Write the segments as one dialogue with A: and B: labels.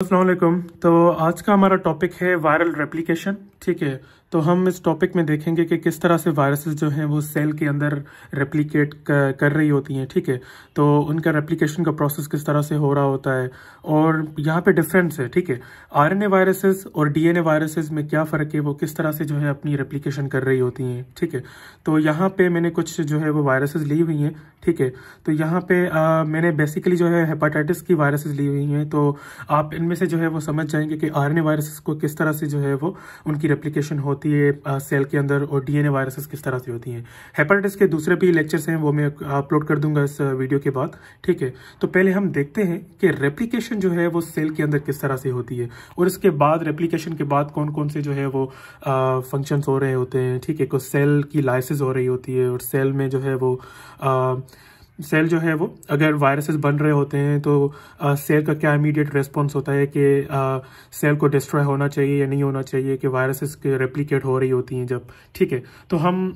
A: अस्सलाम वालेकुम। तो आज का हमारा टॉपिक है वायरल रेप्लिकेशन। ठीक है, तो हम इस टॉपिक में देखेंगे कि किस तरह से वायरसेस जो हैं वो सेल के अंदर रेप्लिकेट कर रही होती हैं। ठीक है, तो उनका रेप्लिकेशन का प्रोसेस किस तरह से हो रहा होता है और यहाँ पे डिफरेंस है। ठीक है, आरएनए वायरसेस और डीएनए वायरसेस में क्या फ़र्क है, वो किस तरह से जो है अपनी रेप्लिकेशन कर रही होती हैं। ठीक है, तो यहाँ पे मैंने कुछ जो है वो वायरसेस ली हुई हैं। ठीक है, तो यहाँ पे मैंने बेसिकली जो है हेपेटाइटिस की वायरसेस ली हुई हैं। तो आप इनमें से जो है वो समझ जाएंगे कि आरएनए वायरसेस को किस तरह से जो है वो उनकी रेप्लिकेशन होती है सेल के अंदर, और डीएनए वायरसेस किस तरह से होती हैं। हेपेटाइटिस के दूसरे भी लेक्चर्स हैं, वो मैं अपलोड कर दूंगा इस वीडियो के बाद। ठीक है, तो पहले हम देखते हैं कि रेप्लिकेशन जो है वो सेल के अंदर किस तरह से होती है, और इसके बाद रेप्लिकेशन के बाद कौन कौन से जो है वो फंक्शंस हो रहे होते हैं। ठीक है, कुछ सेल की लाइसिस हो रही होती है, और सेल में जो है वो सेल जो है वो अगर वायरसेस बन रहे होते हैं तो सेल का क्या इमीडिएट रेस्पॉन्स होता है कि सेल को डिस्ट्रॉय होना चाहिए या नहीं होना चाहिए, कि वायरसेस के रेप्लिकेट हो रही होती हैं जब। ठीक है, तो हम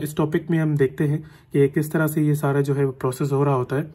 A: इस टॉपिक में हम देखते हैं कि किस तरह से ये सारा जो है प्रोसेस हो रहा होता है।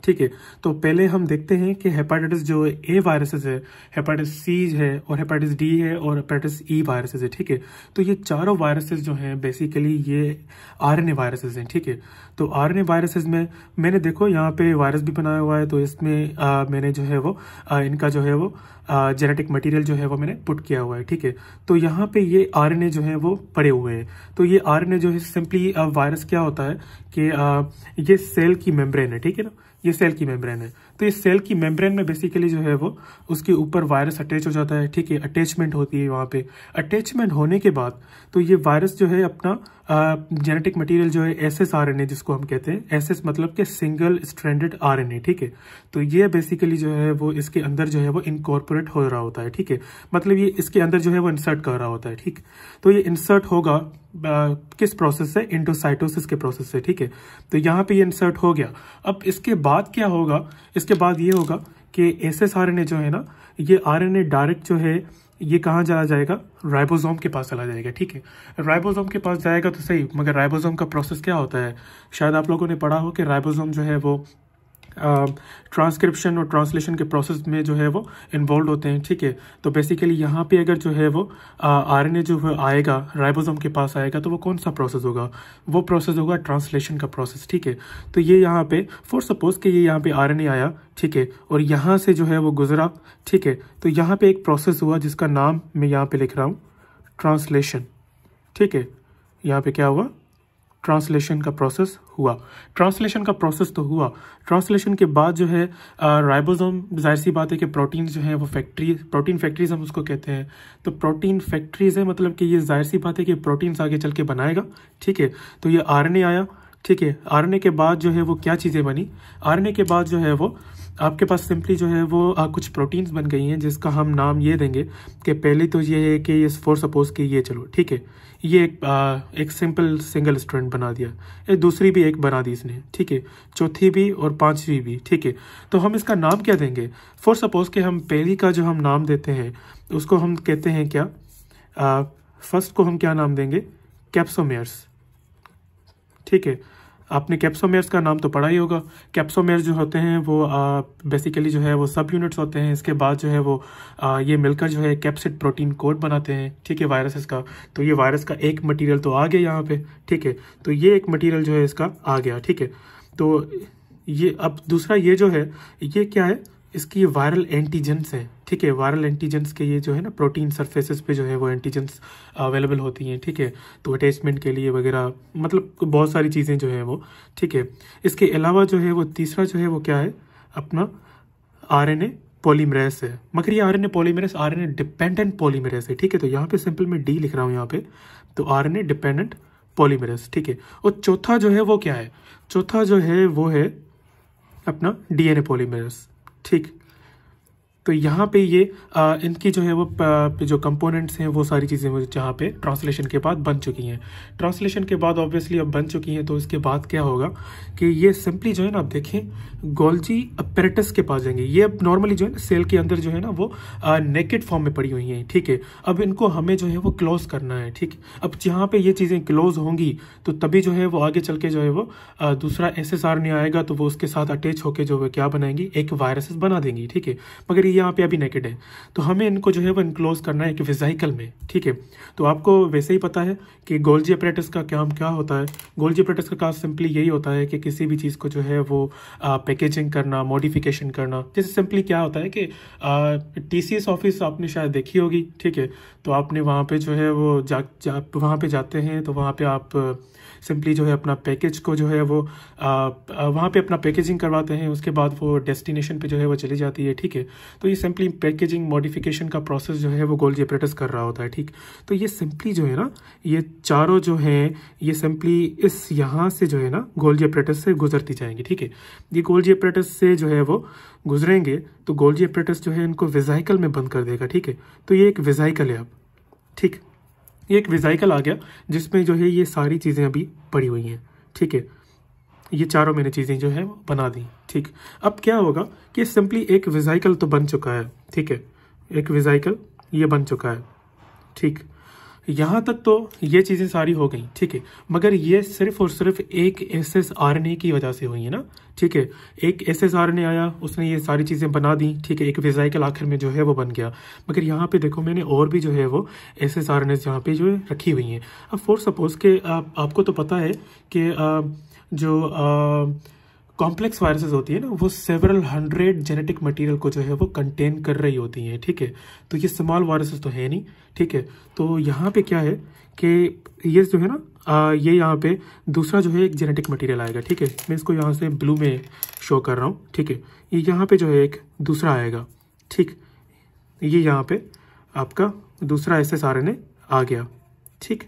A: ठीक है, तो पहले हम देखते हैं कि हेपेटाइटिस जो ए वायरसेस है, हेपेटाइटिस सी है, और हेपेटाइटिस डी है, और हेपेटाइटिस ई वायरसेस है। ठीक है, तो ये चारों वायरसेस जो हैं बेसिकली ये आरएनए वायरसेस हैं। ठीक है, तो आरएनए वायरसेस में मैंने देखो यहाँ पे वायरस भी बनाया हुआ है, तो इसमें मैंने जो है वो इनका जो है वो जेनेटिक मटेरियल जो है वो मैंने पुट किया हुआ है। ठीक है, तो यहाँ पे ये आरएनए जो है वो पड़े हुए हैं। तो ये आरएनए जो है सिंपली वायरस क्या होता है कि ये सेल की मेम्ब्रेन है। ठीक है ना, ये सेल की मेम्ब्रेन है। तो इस सेल की मेम्ब्रेन में बेसिकली जो है वो उसके ऊपर वायरस अटैच हो जाता है। ठीक है, अटैचमेंट होती है वहाँ पे। अटैचमेंट होने के बाद तो ये वायरस जो है अपना जेनेटिक मटेरियल जो है एसएस आरएनए जिसको हम कहते हैं, एसएस मतलब कि सिंगल स्ट्रैंडेड आरएनए। ठीक है, तो ये बेसिकली जो है वो इसके अंदर जो है वो इनकॉर्पोरेट हो रहा होता है। ठीक है, मतलब ये इसके अंदर जो है वो इंसर्ट कर रहा होता है। ठीक, तो ये इंसर्ट होगा किस प्रोसेस से, एंडोसाइटोसिस के प्रोसेस से। ठीक है, तो यहाँ पे ये इंसर्ट हो गया। अब इसके बाद क्या होगा, इसके बाद ये होगा कि एसएस आरएनए जो है ना, ये आरएनए डायरेक्ट जो है ये कहाँ चला जाएगा, राइबोसोम के पास चला जाएगा। ठीक है, राइबोसोम के पास जाएगा तो सही, मगर राइबोसोम का प्रोसेस क्या होता है, शायद आप लोगों ने पढ़ा हो कि राइबोसोम जो है वो ट्रांसक्रिप्शन और ट्रांसलेशन के प्रोसेस में जो है वो इन्वॉल्व होते हैं। ठीक है, तो बेसिकली यहाँ पे अगर जो है वो आरएनए जो है आएगा राइबोसोम के पास आएगा, तो वो कौन सा प्रोसेस होगा, वो प्रोसेस होगा ट्रांसलेशन का प्रोसेस। ठीक है, तो ये यहाँ पे फॉर सपोज कि ये यहाँ पे आरएनए आया, ठीक है, और यहाँ से जो है वो गुजरा। ठीक है, तो यहाँ पे एक प्रोसेस हुआ जिसका नाम मैं यहाँ पे लिख रहा हूँ, ट्रांसलेशन। ठीक है, यहाँ पे क्या हुआ, ट्रांसलेशन का प्रोसेस हुआ। ट्रांसलेशन का प्रोसेस तो हुआ, ट्रांसलेशन के बाद जो है राइबोसोम, जाहिर सी बात है कि प्रोटीन जो है वो प्रोटीन फैक्ट्रीज हम उसको कहते हैं। तो प्रोटीन फैक्ट्रीज है, मतलब कि ये जाहिर सी बात है कि प्रोटीन्स आगे चल के बनाएगा। ठीक है, तो ये आरएनए आया। ठीक है, आरएनए के बाद जो है वो क्या चीज़ें बनी, आरएनए के बाद जो है वो आपके पास सिंपली जो है वो कुछ प्रोटीन्स बन गई हैं, जिसका हम नाम ये देंगे कि पहले तो ये है कि ये फॉर सपोज कि ये चलो ठीक है, ये एक सिंपल सिंगल स्ट्रैंड बना दिया, एक दूसरी भी एक बना दी इसने। ठीक है, चौथी भी और पांचवी भी। ठीक है, तो हम इसका नाम क्या देंगे, फॉर सपोज कि हम पहली का जो हम नाम देते हैं उसको हम कहते हैं क्या, फर्स्ट को हम क्या नाम देंगे, कैप्सोमेयर्स। ठीक है, आपने कैप्सोमेयर्स का नाम तो पढ़ा ही होगा। कैप्सोमेयर्स जो होते हैं वो बेसिकली जो है वो सब यूनिट्स होते हैं। इसके बाद जो है वो ये मिलकर जो है कैप्सिड प्रोटीन कोड बनाते हैं। ठीक है, वायरसेस का। तो ये वायरस का एक मटेरियल तो आ गया यहाँ पे। ठीक है, तो ये एक मटेरियल जो है इसका आ गया। ठीक है, तो ये अब दूसरा ये जो है ये क्या है, इसकी वायरल एंटीजेंस है। ठीक है, वायरल एंटीजेंस के ये जो है ना प्रोटीन सरफेसेस पे जो है वो एंटीजेंस अवेलेबल होती हैं। ठीक है, तो अटैचमेंट के लिए वगैरह, मतलब बहुत सारी चीज़ें जो है वो। ठीक है, इसके अलावा जो है वो तीसरा जो है वो क्या है, अपना आरएनए पॉलीमरेज है। मगर ये RNA polymerase RNA dependent polymerase है। ठीक है, तो यहाँ पे सिंपल मैं डी लिख रहा हूँ यहाँ पे, तो आरएनए डिपेंडेंट पॉलीमरेज। ठीक है, और चौथा जो है वो क्या है, चौथा जो है वो है अपना डीएनए पॉलीमरेज। ठीक, तो यहाँ पे ये इनकी जो है वो जो कंपोनेंट्स हैं वो सारी चीज़ें वो जहाँ पे ट्रांसलेशन के बाद बन चुकी हैं। ट्रांसलेशन के बाद ऑब्वियसली अब बन चुकी हैं, तो इसके बाद क्या होगा कि ये सिंपली जो है ना, आप देखें गोल्जी अपैरेटस के पास जाएंगे। ये अब नॉर्मली जो है ना सेल के अंदर जो है ना वो नेकेड फॉर्म में पड़ी हुई हैं। ठीक है, अब इनको हमें जो है वो क्लोज करना है। ठीक, अब जहाँ पे ये चीज़ें क्लोज होंगी तो तभी जो है वो आगे चल के जो है वो दूसरा एसएसआरएनए आएगा, तो वो उसके साथ अटैच होकर जो है क्या बनाएंगी, एक वायरसेस बना देंगी। ठीक है, मगर यहाँ पे अभी नेकेड है, तो हमें इनको जो है वो इनक्लोज करना है एक वेसिकल में, ठीक है। तो आपको वैसे ही पता है कि गोल्जी अपरेटस का काम क्या होता है। गोल्जी अपरेटस का काम सिंपली यही होता है कि किसी भी चीज़ को जो है वो पैकेजिंग करना, मॉडिफिकेशन करना। जैसे सिंपली क्या होता है कि TCS ऑफिस आपने शायद देखी होगी, ठीक है। तो आपने वहाँ पे जो है वो वहाँ पे जाते हैं, तो वहाँ पे आप सिंपली जो है अपना पैकेज को जो है वो वहाँ पे अपना पैकेजिंग करवाते हैं, उसके बाद वो डेस्टिनेशन पे जो है वो चली जाती है, ठीक है। तो ये सिंपली पैकेजिंग मॉडिफिकेशन का प्रोसेस जो है वो गोल्जी अपरेटस कर रहा होता है, ठीक। तो ये सिंपली जो है ना, ये चारों जो हैं ये सिंपली इस यहाँ से जो है ना गोल्जी अपरेटस से गुजरती जाएंगी, ठीक है। ये गोल्जी अपरेटस से जो है वो गुजरेंगे तो गोल्जी अपरेटस जो है इनको वेसिकल में बंद कर देगा, ठीक है। तो ये एक वेसिकल है अब, ठीक। ये एक वेसिकल आ गया जिसमें जो है ये सारी चीज़ें अभी पड़ी हुई हैं, ठीक है। ये चारों मैंने चीज़ें जो है वो बना दी, ठीक। अब क्या होगा कि सिंपली एक वेसिकल तो बन चुका है, ठीक है। एक वेसिकल ये बन चुका है, ठीक। यहाँ तक तो ये चीज़ें सारी हो गई, ठीक है। मगर ये सिर्फ और सिर्फ एक SSRNA की वजह से हुई है ना, ठीक है। एक SSRNA आया, उसने ये सारी चीज़ें बना दी, ठीक है। एक वेसिकल आखिर में जो है वो बन गया। मगर यहाँ पे देखो मैंने और भी जो है वो SSRNA यहाँ पे जो है रखी हुई हैं। अब फॉर सपोज के आपको तो पता है कि जो कॉम्प्लेक्स वायरसेस होती है ना, वो सेवरल 100 जेनेटिक मटेरियल को जो है वो कंटेन कर रही होती हैं, ठीक है। तो ये स्मॉल वायरसेस तो है नहीं, ठीक है। तो यहाँ पे क्या है कि ये जो है ना ये यहाँ पे दूसरा जो है एक जेनेटिक मटेरियल आएगा, ठीक है। मैं इसको यहाँ से ब्लू में शो कर रहा हूँ, ठीक है। ये यहाँ पे जो है एक दूसरा आएगा, ठीक। ये यहाँ पे आपका दूसरा SSRNA आ गया, ठीक।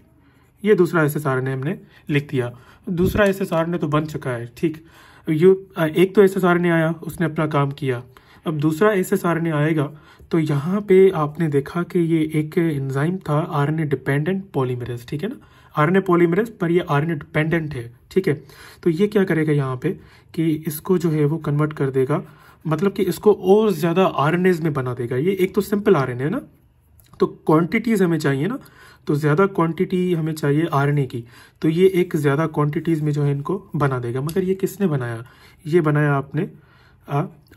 A: ये दूसरा SSRNA हमने लिख दिया। दूसरा SSRNA तो बन चुका है, ठीक। एक तो SSRNA आया, उसने अपना काम किया। अब दूसरा SSRNA आएगा तो यहाँ पे आपने देखा कि ये एक एंजाइम था RNA डिपेंडेंट पॉलीमरेज, ठीक है ना। RNA पॉलीमरेज पर ये RNA डिपेंडेंट है, ठीक है। तो ये क्या करेगा यहाँ पे कि इसको जो है वो कन्वर्ट कर देगा, मतलब कि इसको और ज़्यादा RNAs में बना देगा। ये एक तो सिंपल RNA है ना, तो क्वांटिटीज़ हमें चाहिए ना, तो ज़्यादा क्वांटिटी हमें चाहिए RNA की, तो ये एक ज़्यादा क्वांटिटीज़ में जो है इनको बना देगा। मगर ये किसने बनाया? ये बनाया आपने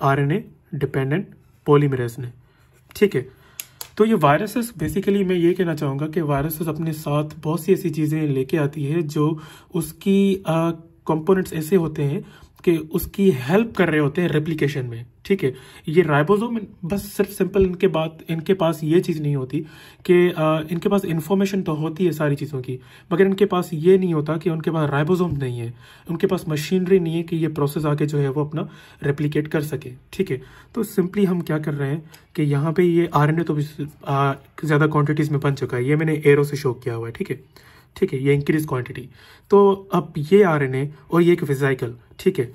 A: RNA डिपेंडेंट पॉलीमरेज ने, ठीक है। तो ये वायरसेस बेसिकली मैं ये कहना चाहूँगा कि वायरसेस अपने साथ बहुत सी ऐसी चीज़ें लेके आती है जो उसकी कंपोनेंट्स ऐसे होते हैं कि उसकी हेल्प कर रहे होते हैं रेप्लिकेशन में, ठीक है। ये राइबोसोम बस सिर्फ सिंपल इनके पास ये चीज़ नहीं होती कि इनके पास इन्फॉर्मेशन तो होती है सारी चीज़ों की, मगर इनके पास ये नहीं होता कि उनके पास राइबोसोम नहीं है, उनके पास मशीनरी नहीं है कि ये प्रोसेस आके जो है वो अपना रेप्लिकेट कर सके, ठीक है। तो सिंपली हम क्या कर रहे हैं कि यहाँ पे ये RNA तो ज़्यादा क्वान्टिटीज़ में बन चुका है, ये मैंने एरो से शो किया हुआ है, ठीक है, ठीक है। ये इंक्रीज क्वांटिटी। तो अब ये RNA और ये एक वेसिकल, ठीक है,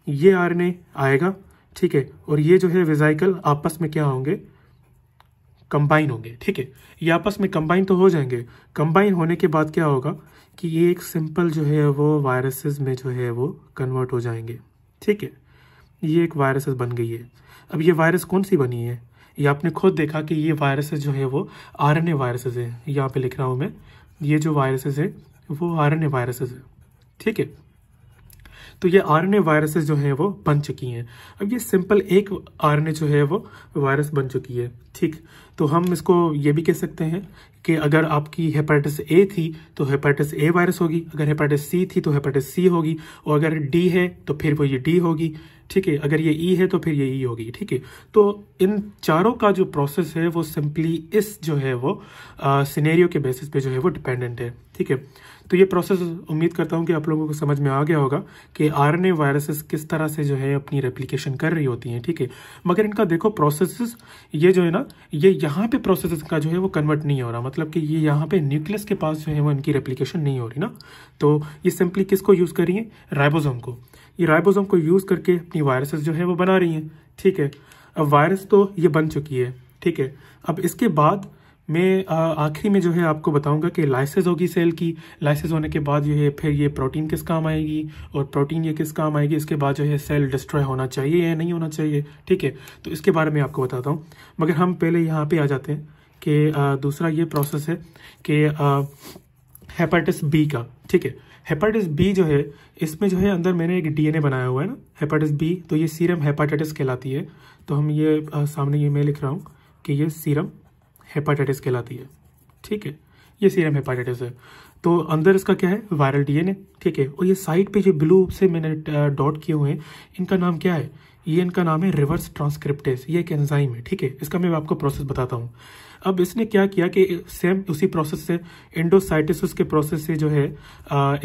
A: ये RNA आएगा, ठीक है, और ये जो है वेसिकल आपस में क्या होंगे? कंबाइन होंगे, ठीक है। ये आपस में कंबाइन तो हो जाएंगे। कंबाइन होने के बाद क्या होगा कि ये एक सिंपल जो है वो वायरसेस में जो है वो कन्वर्ट हो जाएंगे, ठीक है। ये एक वायरसेस बन गई है। अब ये वायरस कौन सी बनी है? ये आपने खुद देखा कि ये वायरसेस जो है वो RNA वायरसेस है। यहाँ पे लिख रहा हूँ मैं, ये जो वायरसेस है वो RNA वायरसेस है, ठीक है। तो ये RNA वायरसेस जो हैं वो बन चुकी हैं। अब ये सिंपल एक RNA जो है वो वायरस बन चुकी है, ठीक। तो हम इसको ये भी कह सकते हैं कि अगर आपकी हेपेटाइटिस A थी तो हेपेटाइटिस A वायरस होगी, अगर हेपेटाइटिस C थी तो हेपेटाइटिस C होगी, और अगर D है तो फिर वो ये D होगी, ठीक है। अगर ये E है तो फिर ये E होगी, ठीक है। तो इन चारों का जो प्रोसेस है वो सिंपली इस जो है वो सिनेरियो के बेसिस पे जो है वो डिपेंडेंट है, ठीक है। तो ये प्रोसेस उम्मीद करता हूँ कि आप लोगों को समझ में आ गया होगा कि RNA वायरसेस किस तरह से जो है अपनी रेप्लिकेशन कर रही होती हैं, ठीक है। मगर इनका देखो प्रोसेसेस, ये जो है ना, ये यहाँ पे प्रोसेसेस का जो है वो कन्वर्ट नहीं हो रहा, मतलब कि ये यहाँ पे न्यूक्लियस के पास जो है वो इनकी रेप्लिकेशन नहीं हो रही ना। तो ये सिंपली किसको यूज़ कर रही है? राइबोसोम को। ये राइबोसोम को यूज़ करके अपनी वायरसेस जो है वो बना रही हैं, ठीक है। अब वायरस तो ये बन चुकी है, ठीक है। अब इसके बाद मैं आखिरी में जो है आपको बताऊंगा कि लाइसेस होगी सेल की। लाइसेस होने के बाद जो है फिर ये प्रोटीन किस काम आएगी, और प्रोटीन ये किस काम आएगी, इसके बाद जो है सेल डिस्ट्रॉय होना चाहिए या नहीं होना चाहिए, ठीक है। तो इसके बारे में आपको बताता हूँ, मगर हम पहले यहाँ पे आ जाते हैं कि दूसरा ये प्रोसेस है कि हेपेटाइटिस B का, ठीक है। हेपेटाइटिस बी जो है, इसमें जो है अंदर मैंने एक डीएनए बनाया हुआ है ना, हेपेटाइटिस बी, तो ये सीरम हेपेटाइटिस कहलाती है। तो हम ये सामने ये मैं लिख रहा हूँ कि ये सीरम हेपेटाइटिस कहलाती है, ठीक है, ये सीरम हेपेटाइटिस है। तो अंदर इसका क्या है, वायरल डीएनए, ठीक है। और ये साइड पे जो ब्लू से मैंने डॉट किए हुए हैं, इनका नाम क्या है, ये इनका नाम है रिवर्स ट्रांसक्रिप्टेज, ये एक एंजाइम है, ठीक है। इसका मैं आपको प्रोसेस बताता हूँ। अब इसने क्या किया कि सेम उसी प्रोसेस से, एंडोसाइटोसिस के प्रोसेस से जो है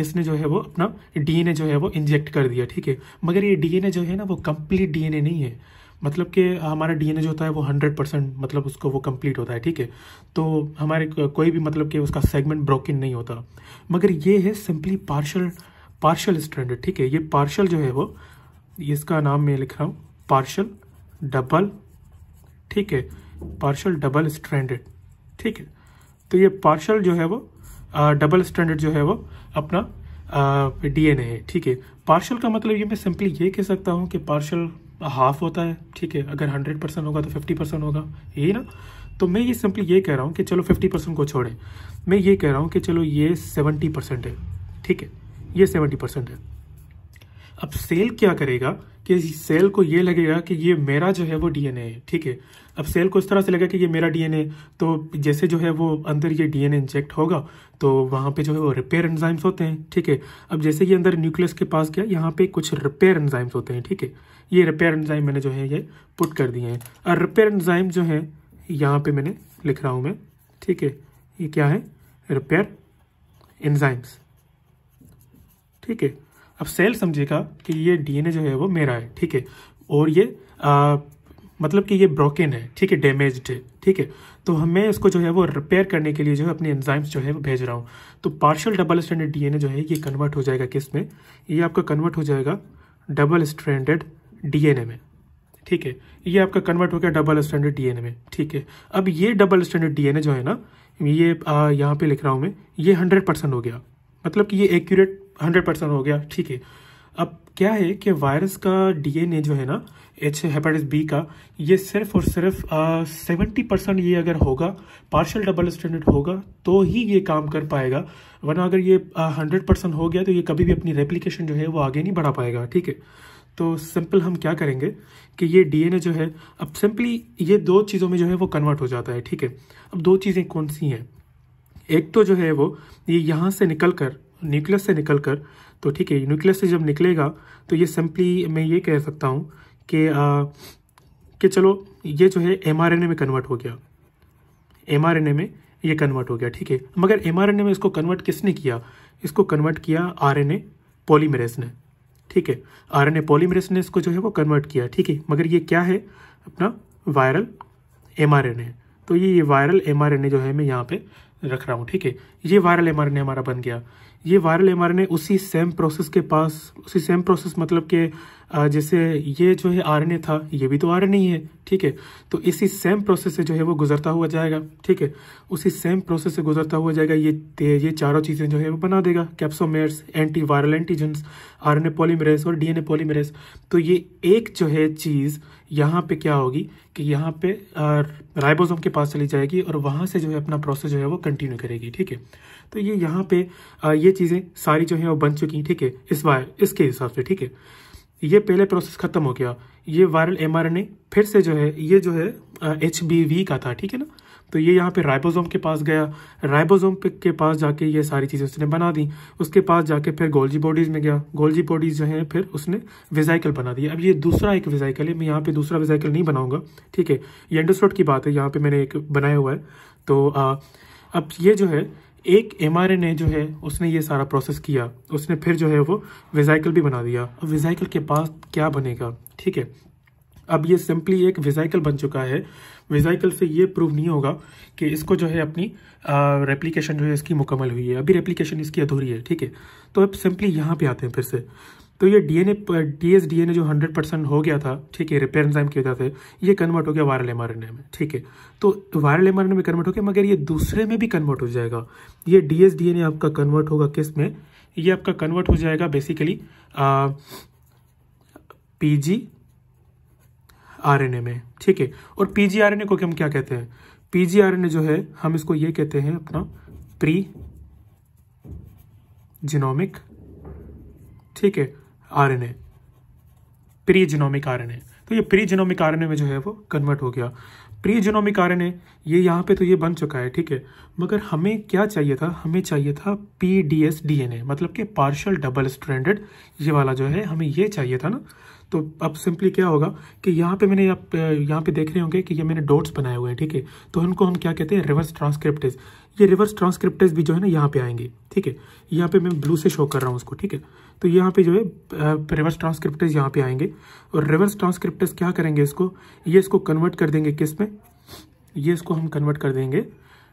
A: इसने जो है वो अपना डीएनए जो है वो इंजेक्ट कर दिया, ठीक है। मगर ये डीएनए जो है ना वो कंप्लीट डीएनए नहीं है, मतलब कि हमारा डीएनए जो होता है वो 100% मतलब उसको वो कंप्लीट होता है, ठीक है। तो हमारे कोई भी मतलब कि उसका सेगमेंट ब्रोकन नहीं होता, मगर ये है सिंपली पार्शल स्ट्रैंडेड, ठीक है। ये पार्शल जो है वो, इसका नाम मैं लिख रहा हूँ पार्शल डबल, ठीक है, पार्शल डबल स्ट्रैंडेड, ठीक है। तो ये पार्शल जो है वो डबल स्ट्रैंडेड जो है वो अपना डीएनए है, ठीक है। पार्शल का मतलब ये मैं सिंपली ये कह सकता हूँ कि पार्शल हाफ होता है, ठीक है। अगर 100% होगा तो 50% होगा, यही ना। तो मैं ये सिंपली ये कह रहा हूँ कि चलो 50% को छोड़ें, मैं ये कह रहा हूँ कि चलो ये 70% है, ठीक है, ये 70% है। अब सेल क्या करेगा कि सेल को ये लगेगा कि ये मेरा जो है वो डीएनए है, ठीक है। अब सेल को इस तरह से लगेगा कि ये मेरा डीएनए, तो जैसे जो है वो अंदर ये डीएनए इंजेक्ट होगा तो वहाँ पे जो है वो रिपेयर एंजाइम्स होते हैं, ठीक है। अब जैसे ये अंदर न्यूक्लियस के पास गया, यहाँ पे कुछ रिपेयर एंजाइम्स होते हैं, ठीक है। ये रिपेयर एंजाइम मैंने जो है ये पुट कर दिए हैं, और रिपेयर एंजाइम जो है यहाँ पे मैंने लिख रहा हूँ मैं, ठीक है। ये क्या है, रिपेयर एंजाइम्स, ठीक है। अब सेल समझेगा कि ये डीएनए जो है वो मेरा है, ठीक है, और ये मतलब कि ये ब्रोकन है, ठीक है, डैमेज्ड है, ठीक है। तो हमें इसको जो है वो रिपेयर करने के लिए जो है अपने एंजाइम्स जो है वो भेज रहा हूँ। तो पार्शियल डबल स्ट्रैंडेड डीएनए जो है ये कन्वर्ट हो जाएगा किस में, ये आपका कन्वर्ट हो जाएगा डबल स्ट्रैंडेड डीएनए में, ठीक है। ये आपका कन्वर्ट हो गया डबल स्ट्रैंडेड डीएनए में, ठीक है। अब ये डबल स्ट्रैंडेड डीएनए जो है ना, ये यहाँ पे लिख रहा हूँ मैं, ये 100% हो गया, मतलब कि ये एक्यूरेट 100% हो गया, ठीक है। अब क्या है कि वायरस का डीएनए जो है ना, हेपेटाइटिस बी का, ये सिर्फ और सिर्फ 70% ये अगर होगा, पार्शियल डबल स्ट्रैंडेड होगा तो ही ये काम कर पाएगा, वरना अगर ये 100% हो गया तो ये कभी भी अपनी रेप्लिकेशन जो है वो आगे नहीं बढ़ा पाएगा, ठीक है। तो सिंपल हम क्या करेंगे कि ये डीएनए जो है, अब सिंपली ये दो चीज़ों में जो है वो कन्वर्ट हो जाता है, ठीक है। अब दो चीज़ें कौन सी हैं, एक तो जो है वो ये यहाँ से निकल कर, न्यूक्लियस से निकल कर, तो ठीक है, न्यूक्लियस से जब निकलेगा तो ये सिंपली मैं ये कह सकता हूँ कि चलो ये जो है एमआरएनए में कन्वर्ट हो गया, एमआरएनए में ये कन्वर्ट हो गया, ठीक है। मगर एमआरएनए में इसको कन्वर्ट किसने किया, इसको कन्वर्ट किया आरएनए पॉलीमरेज ने, ठीक है। आरएनए पॉलीमरेज ने इसको जो है वो कन्वर्ट किया, ठीक है। मगर ये क्या है, अपना वायरल एमआरएनए। तो ये वायरल एमआरएनए जो है मैं यहाँ पे रख रहा हूँ, ठीक है। ये वायरल एमआरएनए हमारा बन गया। ये वायरल एमआरएनए उसी सेम प्रोसेस के पास, उसी सेम प्रोसेस मतलब कि जैसे ये जो है आरएनए था, ये भी तो आरएनए ही है, ठीक है। तो इसी सेम प्रोसेस से जो है वो गुजरता हुआ जाएगा, ठीक है। उसी सेम प्रोसेस से गुजरता हुआ जाएगा, ये चारों चीज़ें जो है वो बना देगा, capsomeres, anti viral antigens, RNA polymerase और डीएनए पॉलीमरेज। तो ये एक जो है चीज़ यहाँ पे क्या होगी कि यहाँ पे राइबोसोम के पास चली जाएगी और वहाँ से जो है अपना प्रोसेस जो है वो कंटिन्यू करेगी, ठीक है। तो ये यहाँ पे ये चीज़ें सारी जो है वो बन चुकी, ठीक है, इसके हिसाब से, ठीक है। ये पहले प्रोसेस खत्म हो गया, ये वायरल एमआरएनए फिर से जो है ये जो है HBV का था, ठीक है ना। तो ये यहाँ पे राइबोसोम के पास गया, राइबोसोम के पास जाके ये सारी चीज़ें उसने बना दी, उसके पास जाके फिर गोल्जी बॉडीज़ में गया, गोल्जी बॉडीज़ जो है फिर उसने वेजाइकल बना दिया। अब ये दूसरा एक वेजाइकल है, मैं यहाँ पे दूसरा वेजाइकल नहीं बनाऊंगा, ठीक है। ये एंडोस्टोड की बात है, यहाँ पे मैंने एक बनाया हुआ है। तो अब ये जो है एक एमआरएनए जो है उसने ये सारा प्रोसेस किया, उसने फिर जो है वो वेजाइकल भी बना दिया। अब वेजाइकल के पास क्या बनेगा, ठीक है। अब ये सिंपली एक वेजाइकल बन चुका है। वेजाइकल से ये प्रूव नहीं होगा कि इसको जो है अपनी रेप्लिकेशन जो है इसकी मुकम्मल हुई है, अभी रेप्लिकेशन इसकी अधूरी है, ठीक है। तो अब सिंपली यहाँ पे आते हैं फिर से। तो ये डीएनए जो 100% हो गया था, ठीक है, रिपेयर एंजाइम की वजह से ये कन्वर्ट हो गया वायरल एमआरएनए में, ठीक है। तो वायरल एमआरएनए में कन्वर्ट हो गया, मगर ये दूसरे में भी कन्वर्ट हो जाएगा। ये डीएनए आपका कन्वर्ट होगा किस में, ये आपका कन्वर्ट हो जाएगा बेसिकली PGRNA में, ठीक है। और PGRNA को हम क्या कहते हैं, PGRNA जो है हम इसको ये कहते हैं अपना प्री जीनोमिक ठीक है, आरएनए, प्री जीनोमिक आरएनए। तो ये प्री जीनोमिक आरएनए में जो है वो कन्वर्ट हो गया। प्री जीनोमिक आरएनए ये यहाँ पे तो ये बन चुका है, ठीक है, मगर हमें क्या चाहिए था, हमें चाहिए था पीडीएस डीएनए, मतलब कि पार्शियल डबल स्ट्रैंडेड, ये वाला जो है हमें ये चाहिए था ना। तो अब सिंपली क्या होगा कि यहाँ पे मैंने आप यहाँ पे देख रहे होंगे कि ये मैंने डॉट्स बनाए हुए हैं, ठीक है, तो उनको हम क्या कहते हैं, रिवर्स ट्रांसक्रिप्टेज। ये रिवर्स ट्रांसक्रिप्टेज भी जो है ना यहाँ पे आएंगे, ठीक है, यहाँ पे मैं ब्लू से शो कर रहा हूँ उसको, ठीक है। तो यहाँ पे जो है रिवर्स ट्रांसक्रिप्टेज यहाँ पे आएंगे, और रिवर्स ट्रांसक्रिप्टेज क्या करेंगे, इसको कन्वर्ट कर देंगे किस में, ये इसको हम कन्वर्ट कर देंगे।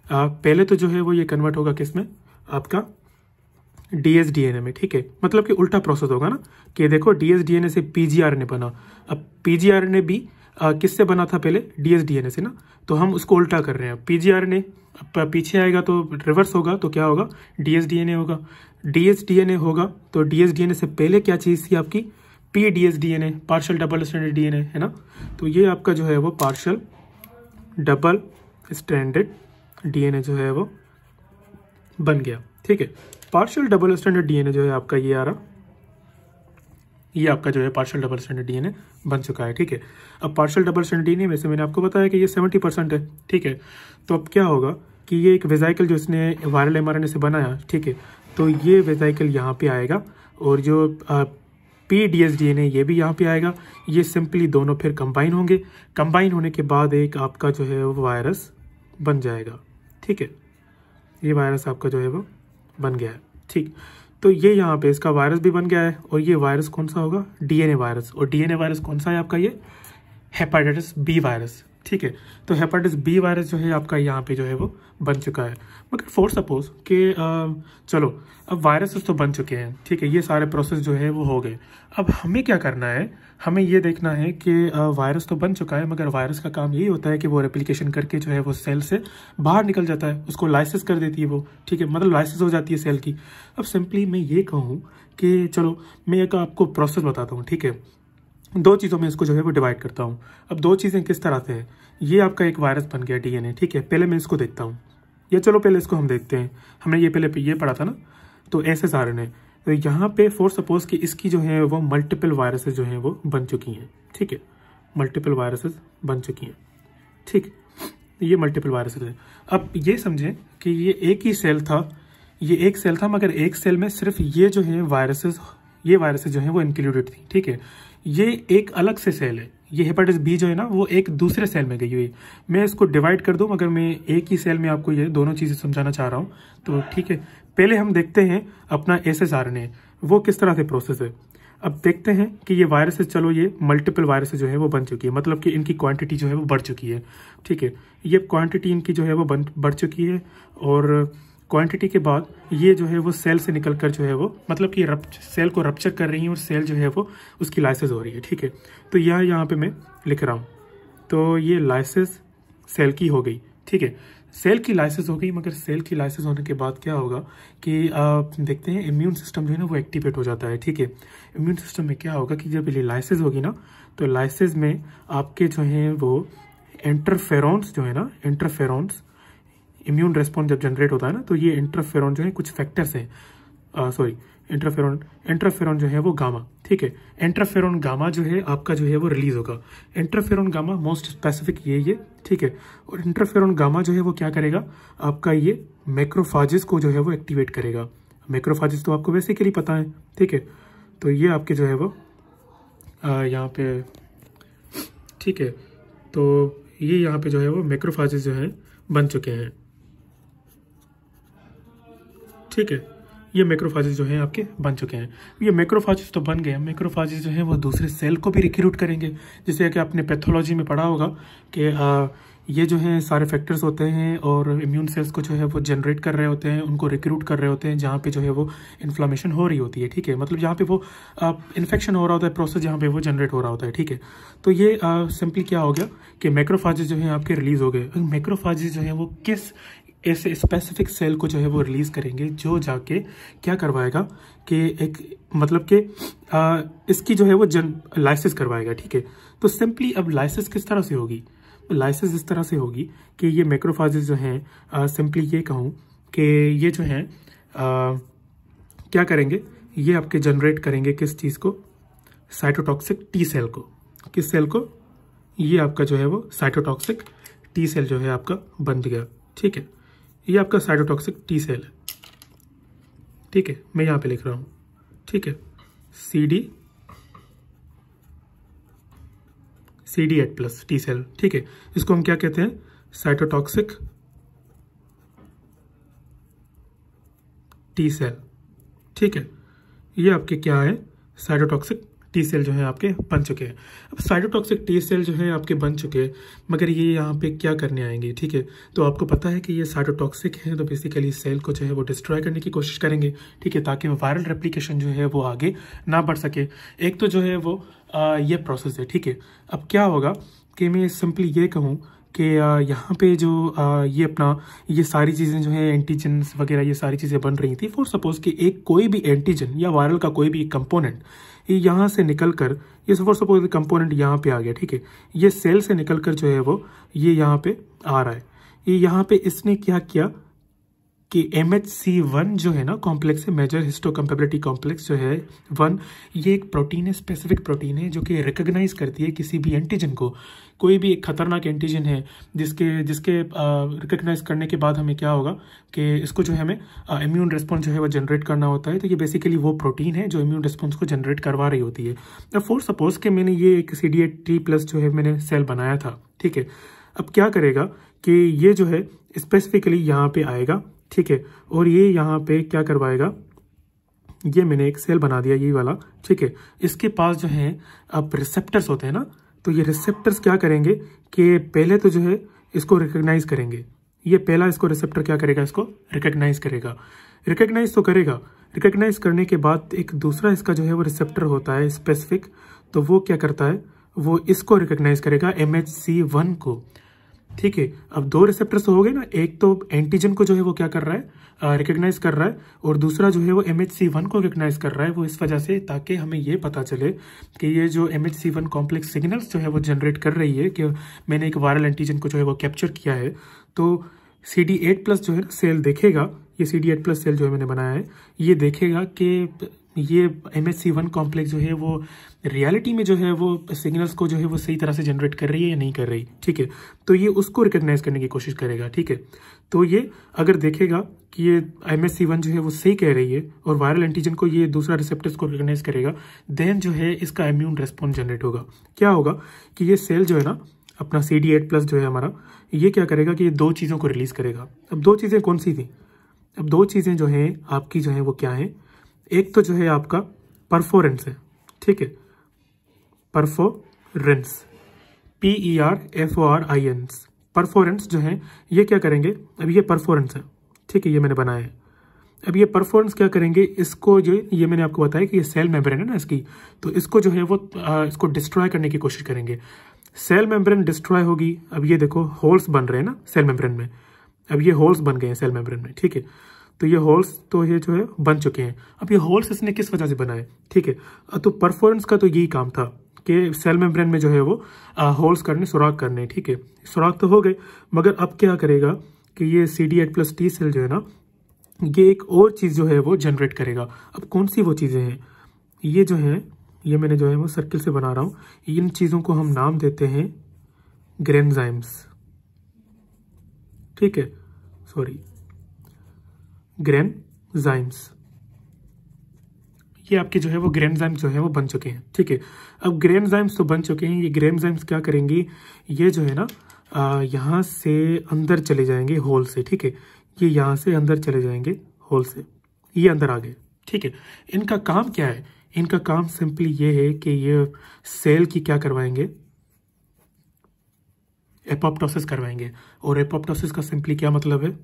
A: पहले तो जो है वो ये कन्वर्ट होगा किस में, आपका डीएसडीएनए में, ठीक है, मतलब कि उल्टा प्रोसेस होगा ना, कि देखो डीएसडीएनए से पीजीआरएनए बना। अब पीजीआरएनए भी किससे बना था, पहले डीएसडीएनए से ना, तो हम उसको उल्टा कर रहे हैं। पीजीआरएनए पीछे आएगा तो रिवर्स होगा, तो क्या होगा, डीएसडीएनए होगा। डीएसडीएनए होगा तो डीएसडीएनए से पहले क्या चीज थी आपकी, पीडीएसडीएनए, पार्शियल डबल स्ट्रैंडेड डीएनए, है ना। तो ये आपका जो है वो पार्शियल डबल स्ट्रैंडेड डीएनए जो है वो बन गया, ठीक है। पार्शियल डबल स्ट्रैंडेड डीएनए जो है आपका ये आ रहा, ये आपका जो है पार्शियल डबल स्ट्रैंडेड डीएनए बन चुका है, ठीक है। अब पार्शियल डबल स्ट्रैंडेड डीएनए में से मैंने आपको बताया कि ये 70% है, ठीक है। तो अब क्या होगा कि ये एक वेजाइकल जो इसने वायरल एमआरएनए से बनाया, ठीक है, तो ये वेजाइकल यहाँ पे आएगा, और जो पीडीएसडीएनए ये भी यहाँ पे आएगा। ये सिंपली दोनों फिर कंबाइन होंगे, कंबाइन होने के बाद एक आपका जो है वो वायरस बन जाएगा, ठीक है। ये वायरस आपका जो है वो बन गया है, ठीक। तो ये यहाँ पे इसका वायरस भी बन गया है, और ये वायरस कौन सा होगा, डीएनए वायरस। और डीएनए वायरस कौन सा है आपका, ये हेपेटाइटिस बी वायरस, ठीक है। तो हेपेटाइटिस बी वायरस जो है आपका यहाँ पे जो है वो बन चुका है। मगर फॉर सपोज कि चलो अब वायरसेस तो बन चुके हैं, ठीक है, ये सारे प्रोसेस जो है वो हो गए। अब हमें क्या करना है, हमें ये देखना है कि वायरस तो बन चुका है, मगर वायरस का काम यही होता है कि वो रेप्लिकेशन करके जो है वो सेल से बाहर निकल जाता है, उसको लाइसिस कर देती है वो, ठीक है, मतलब लाइसिस हो जाती है सेल की। अब सिंपली मैं ये कहूँ कि चलो मैं एक आपको प्रोसेस बताता हूँ, ठीक है। दो चीज़ों में इसको जो है वो डिवाइड करता हूँ। अब दो चीज़ें किस तरह से हैं, ये आपका एक वायरस बन गया डीएनए, ठीक है। पहले मैं इसको देखता हूँ, या चलो पहले इसको हम देखते हैं, हमने ये पहले ये पढ़ा था ना, तो एसएसआरएनए। तो यहाँ पे फॉर सपोज कि इसकी जो है वो मल्टीपल वायरसेस जो हैं वो बन चुकी हैं, ठीक है, मल्टीपल वायरसेस बन चुकी हैं, ठीक, ये मल्टीपल वायरसेस है। अब ये समझें कि ये एक ही सेल था, ये एक सेल था, मगर एक सेल में सिर्फ ये जो है वायरसेस, ये वायरसेस जो है वो इंक्लूडेड थी, ठीक है। ये एक अलग से सेल है, ये हेपेटाइटिस बी जो है ना वो एक दूसरे सेल में गई हुई। मैं इसको डिवाइड कर दूं, मगर मैं एक ही सेल में आपको ये दोनों चीजें समझाना चाह रहा हूँ, तो ठीक है। पहले हम देखते हैं अपना एसएसआरएनए वो किस तरह से प्रोसेस है। अब देखते हैं कि ये वायरसेस, चलो ये मल्टीपल वायरसेस जो है वो बन चुकी है, मतलब कि इनकी क्वांटिटी जो है वो बढ़ चुकी है, ठीक है। ये क्वांटिटी इनकी जो है वो बढ़ चुकी है, और क्वांटिटी के बाद ये जो है वो सेल से निकलकर जो है वो, मतलब कि सेल को रप्चर कर रही है, और सेल जो है वो उसकी लाइसिस हो रही है, ठीक है। तो यहाँ पे मैं लिख रहा हूँ, तो ये लाइसिस सेल की हो गई, ठीक है, सेल की लाइसिस हो गई। मगर सेल की लाइसिस होने के बाद क्या होगा कि आप देखते हैं इम्यून सिस्टम जो है ना वो एक्टिवेट हो जाता है, ठीक है। इम्यून सिस्टम में क्या होगा कि जब ये लाइसिस होगी ना, तो लाइसिस में आपके जो है वो इंटरफेरॉन्स जो है ना, इंटरफेरॉन्स, इम्यून रेस्पॉन्स जब जनरेट होता है ना, तो ये इंटरफेरॉन जो है कुछ फैक्टर्स हैं, सॉरी इंटरफेरॉन जो है वो गामा, ठीक है। इंटरफेरॉन गामा जो है आपका जो है वो रिलीज होगा। इंटरफेरॉन गामा मोस्ट स्पेसिफिक ये ठीक है। और इंटरफेरॉन गामा जो है वो क्या करेगा, आपका ये मैक्रोफाजेस को जो है वो एक्टिवेट करेगा। मैक्रोफाजेस तो आपको बेसिकली पता है, ठीक है। तो ये आपके जो है वो यहाँ पे, ठीक है, तो ये यहाँ पे जो है वो मैक्रोफाजेस जो है बन चुके हैं, ठीक है। ये मैक्रोफाजेस जो हैं आपके बन चुके हैं। ये मैक्रोफाजेस तो बन गए, मैक्रोफाजेस जो हैं वो दूसरे सेल को भी रिक्रूट करेंगे। जैसे कि आपने पैथोलॉजी में पढ़ा होगा कि ये जो हैं सारे फैक्टर्स होते हैं, और इम्यून सेल्स को जो है वो जनरेट कर रहे होते हैं, उनको रिक्रूट कर रहे होते हैं जहाँ पे जो है वो इन्फ्लामेशन हो रही होती है, ठीक है। मतलब जहाँ पे वो इन्फेक्शन हो रहा होता है, प्रोसेस जहाँ पे वो जनरेट हो रहा होता है, ठीक है। तो ये सिंपली क्या हो गया कि मैक्रोफाजेस जो हैं आपके रिलीज हो गए। मैक्रोफाजेस जो है वो किस ऐसे स्पेसिफिक सेल को जो है वो रिलीज करेंगे, जो जाके क्या करवाएगा कि एक, मतलब कि इसकी जो है वो लाइसिस करवाएगा, ठीक है। तो सिंपली अब लाइसिस किस तरह से होगी, लाइसिस इस तरह से होगी कि ये मैक्रोफाजेस जो हैं, सिंपली ये कहूँ कि ये जो हैं क्या करेंगे, ये आपके जनरेट करेंगे किस चीज़ को, साइटोटॉक्सिक टी सेल को। किस सेल को, ये आपका जो है वो साइटोटॉक्सिक टी सेल जो है आपका बन गया, ठीक है। ये आपका साइटोटॉक्सिक टी सेल है, ठीक है, मैं यहाँ पे लिख रहा हूँ, ठीक है, CD8+ टी सेल, ठीक है। इसको हम क्या कहते हैं, साइटोटॉक्सिक टी सेल, ठीक है। ये आपके क्या है, साइटोटॉक्सिक टी सेल जो है आपके बन चुके हैं। अब साइटोटॉक्सिक टी सेल जो है आपके बन चुके हैं, मगर ये यहाँ पे क्या करने आएंगे, ठीक है। तो आपको पता है कि ये साइटोटॉक्सिक है, तो बेसिकली सेल को जो है वो डिस्ट्रॉय करने की कोशिश करेंगे, ठीक है, ताकि वायरल रेप्लिकेशन जो है वो आगे ना बढ़ सके। एक तो जो है वो ये प्रोसेस है, ठीक है। अब क्या होगा कि मैं सिंपली ये कहूँ कि यहाँ पे जो ये अपना ये सारी चीज़ें जो है एंटीजन्स वगैरह ये सारी चीज़ें बन रही थी, फॉर सपोज कि एक कोई भी एंटीजन या वायरल का कोई भी कंपोनेंट ये यहाँ से निकल कर, ये फॉर सपोज कंपोनेंट यहाँ पे आ गया, ठीक है। ये सेल से निकल कर जो है वो ये यहाँ पे आ रहा है। ये यहाँ पे इसने क्या किया कि MHC1 जो है ना कॉम्प्लेक्स है, मेजर हिस्टोकम्पेबिलिटी कॉम्प्लेक्स जो है 1, ये एक प्रोटीन है, स्पेसिफिक प्रोटीन है जो कि रिकॉग्नाइज करती है किसी भी एंटीजन को। कोई भी एक खतरनाक एंटीजन है जिसके रिकॉग्नाइज करने के बाद हमें क्या होगा कि इसको जो है हमें इम्यून रिस्पॉन्स जो है वो जनरेट करना होता है। तो ये बेसिकली वो प्रोटीन है जो इम्यून रिस्पॉन्स को जनरेट करवा रही होती है। अब फॉर सपोज कि मैंने ये एक CD8+ जो है मैंने सेल बनाया था, ठीक है। अब क्या करेगा कि ये जो है स्पेसिफिकली यहाँ पे आएगा, ठीक है, और ये यहाँ पे क्या करवाएगा, ये मैंने एक सेल बना दिया ये वाला, ठीक है। इसके पास जो है अब रिसेप्टर्स होते हैं ना, तो ये रिसेप्टर्स क्या करेंगे कि पहले तो जो है इसको रिकॉग्नाइज करेंगे। ये पहला इसको रिसेप्टर क्या करेगा, इसको रिकॉग्नाइज करेगा। रिकॉग्नाइज तो करेगा, रिकॉग्नाइज करने के बाद एक दूसरा इसका जो है वो रिसेप्टर होता है स्पेसिफिक, तो वो क्या करता है, वो इसको रिकॉग्नाइज करेगा MHC1 को, ठीक है। अब दो रिसेप्टर्स हो गए ना, एक तो एंटीजन को जो है वो क्या कर रहा है, रिकॉग्नाइज कर रहा है, और दूसरा जो है वो MHC1 को रिकॉग्नाइज कर रहा है। वो इस वजह से ताकि हमें ये पता चले कि ये जो MHC1 कॉम्प्लेक्स सिग्नल्स जो है वो जनरेट कर रही है कि मैंने एक वायरल एंटीजन को जो है वो कैप्चर किया है। तो CD8+ जो है ना सेल देखेगा, ये CD8+ सेल जो है मैंने बनाया है, ये देखेगा कि ये MHC1 कॉम्प्लेक्स जो है वो रियलिटी में जो है वो सिग्नल्स को जो है वो सही तरह से जनरेट कर रही है या नहीं कर रही, ठीक है। तो ये उसको रिकॉग्नाइज करने की कोशिश करेगा, ठीक है। तो ये अगर देखेगा कि ये MHC1 जो है वो सही कह रही है और वायरल एंटीजन को ये दूसरा रिसेप्टर्स को रिकॉग्नाइज करेगा, देन जो है इसका इम्यून रेस्पॉन्स जनरेट होगा। क्या होगा कि ये सेल जो है ना अपना CD8+ जो है हमारा, ये क्या करेगा कि ये दो चीज़ों को रिलीज करेगा। अब दो चीज़ें कौन सी थी, अब दो चीज़ें जो हैं आपकी जो है वो क्या है, एक तो जो है आपका परफोरेंस है, ठीक है, परफोरेंस, PERFORINS, परफोरेंस जो है ये क्या करेंगे, अब ये परफोरेंस है, ठीक है, ये मैंने बनाया है। अब ये परफोरेंस क्या करेंगे, इसको जो ये मैंने आपको बताया कि ये सेल मेम्ब्रेन है ना इसकी, तो इसको जो है वो इसको डिस्ट्रॉय करने की कोशिश करेंगे। सेल मेम्ब्रेन डिस्ट्रॉय होगी। अब ये देखो होल्स बन रहे हैं ना सेल मेम्ब्रेन में, अब ये होल्स बन गए हैं सेल मेम्ब्रेन में, ठीक है। तो ये होल्स तो ये जो है बन चुके हैं। अब ये होल्स इसने किस वजह से बनाए, ठीक है। तो परफोरेंस का तो यही काम था कि सेल मेम्ब्रेन में जो है वो होल्स करने, सुराख करने, ठीक है। सुराख तो हो गए, मगर अब क्या करेगा कि ये CD8+ टी सेल जो है ना, ये एक और चीज़ जो है वो जनरेट करेगा। अब कौन सी वो चीज़ें हैं, ये जो है ये मैंने जो है वो सर्किल से बना रहा हूँ, इन चीज़ों को हम नाम देते हैं ग्रेनजाइम्स, ठीक है, सॉरी ग्रेनजाइम्स। ये आपके जो है वो ग्रेनजाइम्स जो है वो बन चुके हैं, ठीक है। अब ग्रेनजाइम्स तो बन चुके हैं, ये ग्रेनजाइम्स क्या करेंगे, ये जो है ना यहाँ से अंदर चले जाएंगे होल से, ठीक है। ये यहाँ से अंदर चले जाएंगे होल से, ये अंदर आ गए, ठीक है। इनका काम क्या है, इनका काम सिंपली ये है कि ये सेल की क्या करवाएंगे, एपोप्टोसिस करवाएंगे। और एपोप्टोसिस का सिंपली क्या मतलब है,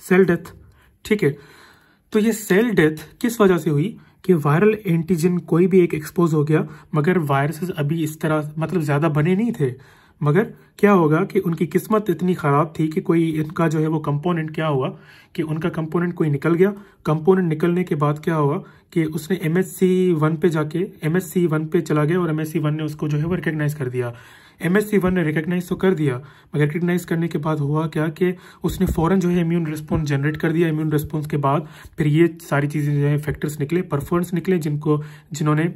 A: सेल डेथ, ठीक है। तो ये सेल डेथ किस वजह से हुई कि वायरल एंटीजन कोई भी एक एक्सपोज हो गया, मगर वायरसेस अभी इस तरह मतलब ज्यादा बने नहीं थे, मगर क्या होगा कि उनकी किस्मत इतनी ख़राब थी कि कोई इनका जो है वो कंपोनेंट क्या हुआ कि उनका कंपोनेंट कोई निकल गया। कंपोनेंट निकलने के बाद क्या हुआ कि उसने MHC1 पे जाके MHC1 पे चला गया और MHC1 ने उसको जो है वो रिकग्नाइज कर दिया। MHC1 ने रिकग्नाइज तो कर दिया, मगर रिकग्नाइज करने के बाद हुआ क्या कि उसने फ़ौरन जो है इम्यून रिस्पॉन्स जनरेट कर दिया। इम्यून रिस्पॉन्स के बाद फिर ये सारी चीज़ें जो है फैक्टर्स निकले, परफॉर्मेंस निकले, जिन्होंने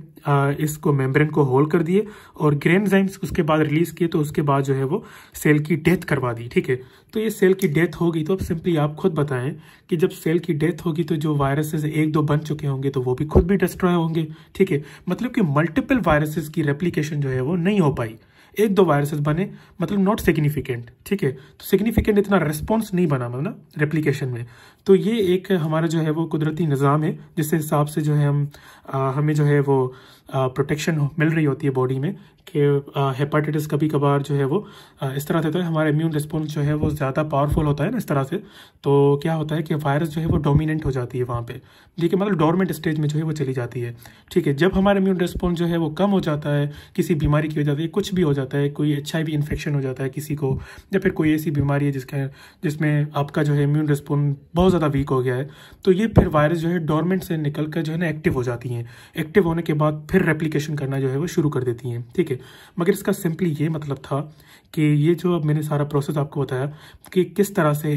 A: इसको मेम्ब्रेन को होल कर दिए और ग्रेनजाइम्स उसके बाद रिलीज़ किए। तो उसके बाद जो है वो सेल की डेथ करवा दी। ठीक है, तो ये सेल की डेथ होगी। तो अब सिंपली आप खुद बताएं कि जब सेल की डेथ होगी तो जो वायरसेस 1-2 बन चुके होंगे तो वो भी खुद भी डिस्ट्रॉय होंगे। ठीक है, मतलब कि मल्टीपल वायरसेस की रेप्लिकेशन जो है वो नहीं हो पाई। 1-2 वायरसेस बने, मतलब नॉट सिग्निफिकेंट। ठीक है, तो सिग्निफिकेंट इतना रिस्पॉन्स नहीं बना मतलब रेप्लिकेशन में। तो ये एक हमारा जो है वो कुदरती निज़ाम है, जिसके हिसाब से जो है हमें जो है वो प्रोटेक्शन मिल रही होती है बॉडी में कि हेपाटाइटिस कभी कभार जो है वो इस तरह से होता है, हमारा इम्यून रिस्पॉन्स जो है वो ज़्यादा पावरफुल होता है ना इस तरह से। तो क्या होता है कि वायरस जो है वो डोमिनेंट हो जाती है वहाँ पे, ठीक है, मतलब डोरमेंट स्टेज में जो है वो चली जाती है। ठीक है, जब हमारा इम्यून रिस्पॉन्स जो है वो कम हो जाता है, किसी बीमारी की वजह से कुछ भी हो जाता है, कोई HIV इन्फेक्शन हो जाता है किसी को, या फिर कोई ऐसी बीमारी है जिसमें आपका जो है इम्यून रिस्पॉन्स बहुत ज़्यादा वीक हो गया है, तो ये फिर वायरस जो है डोरमेंट से निकल कर जो है ना एक्टिव हो जाती हैं। एक्टिव होने के बाद फिर रेप्लिकेशन करना जो है वो शुरू कर देती हैं। ठीक है, मगर इसका सिंपली ये मतलब था कि ये जो अब मैंने सारा प्रोसेस आपको बताया कि किस तरह से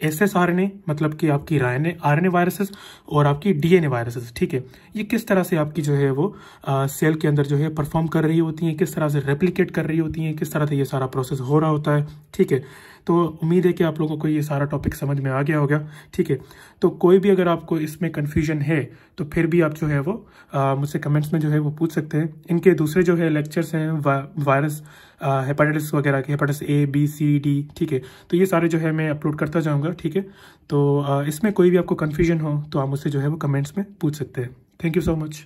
A: SSRNA मतलब कि आपकी RNA वायरसेस और आपकी DNA वायरसेस, ठीक है, ये किस तरह से आपकी जो है वो सेल के अंदर जो है परफॉर्म कर रही होती हैं, किस तरह से रेप्लिकेट कर रही होती हैं, किस तरह से ये सारा प्रोसेस हो रहा होता है। ठीक है, तो उम्मीद है कि आप लोगों को ये सारा टॉपिक समझ में आ गया होगा। ठीक है, तो कोई भी अगर आपको इसमें कन्फ्यूजन है तो फिर भी आप जो है वो मुझसे कमेंट्स में जो है वो पूछ सकते हैं। इनके दूसरे जो है लेक्चर्स हैं वायरस हेपाटाइटिस वगैरह के, hepatitis A B C D, ठीक है, तो ये सारे जो है मैं अपलोड करता जाऊँगा। ठीक है, तो इसमें कोई भी आपको कन्फ्यूजन हो तो आप मुझसे जो है वो कमेंट्स में पूछ सकते हैं। Thank you so much.